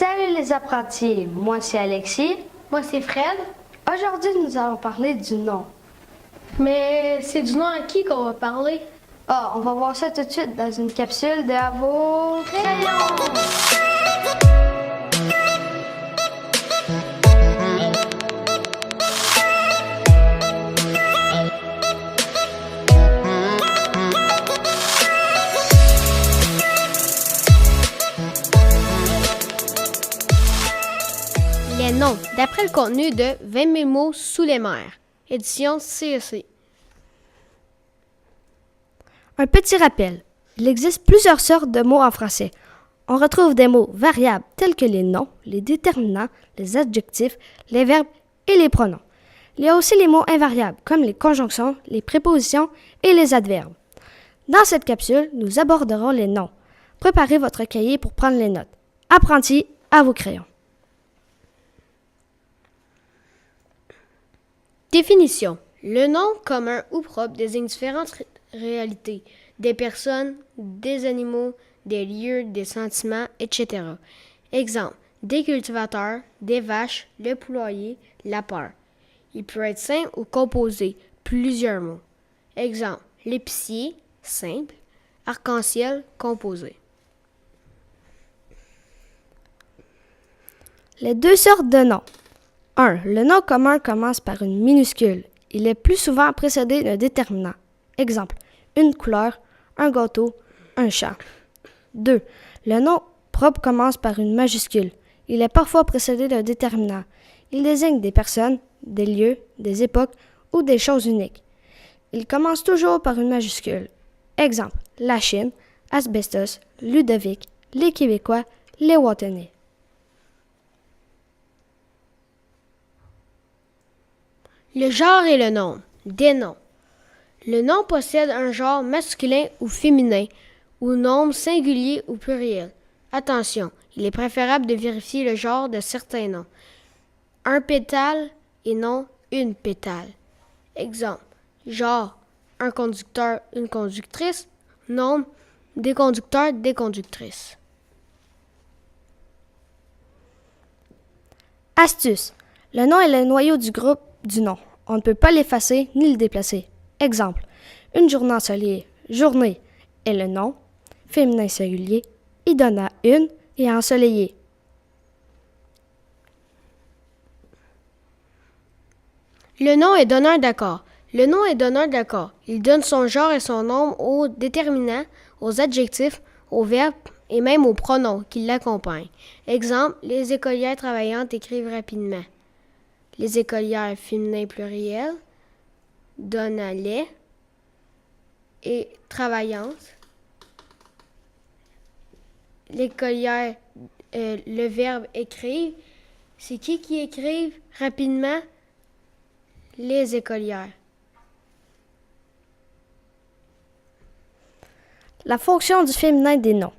Salut les apprentis, moi c'est Alexis. Moi, c'est Fred. Aujourd'hui, nous allons parler du nom. Mais c'est du nom à qui qu'on va parler? On va voir ça tout de suite dans une capsule de à vos crayons. Les noms, d'après le contenu de 20 000 mots sous les mers. Édition CEC. Un petit rappel, il existe plusieurs sortes de mots en français. On retrouve des mots variables tels que les noms, les déterminants, les adjectifs, les verbes et les pronoms. Il y a aussi les mots invariables comme les conjonctions, les prépositions et les adverbes. Dans cette capsule, nous aborderons les noms. Préparez votre cahier pour prendre les notes. Apprentis, à vos crayons. Définition. Le nom commun ou propre désigne différentes réalités, des personnes, des animaux, des lieux, des sentiments, etc. Exemple, des cultivateurs, des vaches, le poulailler, la peur. Il peut être simple ou composé, plusieurs mots. Exemple, l'épicier, simple, arc-en-ciel, composé. Les deux sortes de noms. 1. Le nom commun commence par une minuscule. Il est plus souvent précédé d'un déterminant. Exemple, une couleur, un gâteau, un chat. 2. Le nom propre commence par une majuscule. Il est parfois précédé d'un déterminant. Il désigne des personnes, des lieux, des époques ou des choses uniques. Il commence toujours par une majuscule. Exemple, la Chine, Asbestos, Ludovic, les Québécois, les Wattenais. Le genre et le nombre. Des noms. Le nom possède un genre masculin ou féminin, ou nombre singulier ou pluriel. Attention, il est préférable de vérifier le genre de certains noms. Un pétale et non une pétale. Exemple, genre, un conducteur, une conductrice. Nombre, des conducteurs, des conductrices. Astuce. Le nom est le noyau du groupe du nom. On ne peut pas l'effacer ni le déplacer. Exemple, une journée ensoleillée, journée est le nom, féminin singulier, il donne à une et ensoleillé. Le nom est donneur d'accord. Le nom est donneur d'accord. Il donne son genre et son nombre aux déterminants, aux adjectifs, aux verbes et même aux pronoms qui l'accompagnent. Exemple, les écolières travaillantes écrivent rapidement. Les écolières féminin pluriel donnent à les et travaillantes. L'écolière, le verbe écrire, c'est qui écrivent rapidement? Les écolières. La fonction du féminin des noms.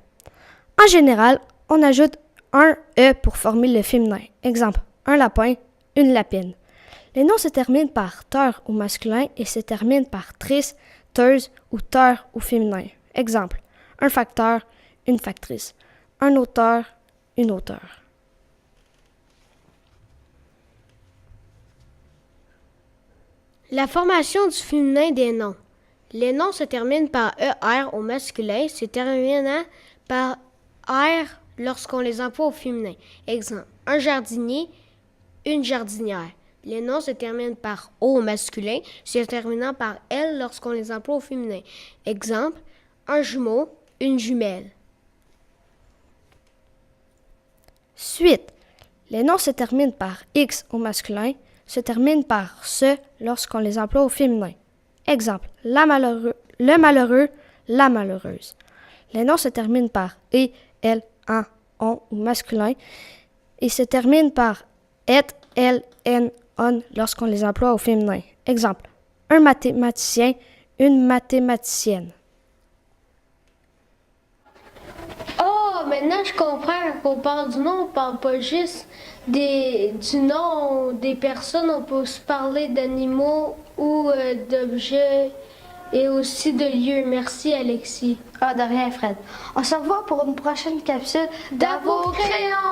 En général, on ajoute un « e » pour former le féminin. Exemple, un lapin, une lapine. Les noms se terminent par teur au masculin et se terminent par tris, teuse ou teur au féminin. Exemple, un facteur, une factrice. Un auteur, une auteure. La formation du féminin des noms. Les noms se terminent par ER au masculin, se terminant par R lorsqu'on les emploie au féminin. Exemple, un jardinier, une jardinière. Les noms se terminent par O au masculin, se terminant par L lorsqu'on les emploie au féminin. Exemple, un jumeau, une jumelle. Suite. Les noms se terminent par X au masculin, se terminent par se lorsqu'on les emploie au féminin. Exemple, le malheureux, la malheureuse. Les noms se terminent par E, L, an, on au masculin et se terminent par et, elle, n, on lorsqu'on les emploie au féminin. Exemple, un mathématicien, une mathématicienne. Oh, maintenant je comprends qu'on parle du nom, on parle pas juste du nom des personnes, on peut aussi parler d'animaux ou d'objets et aussi de lieux. Merci Alexis. De rien, Fred. On se revoit pour une prochaine capsule Dans vos crayons!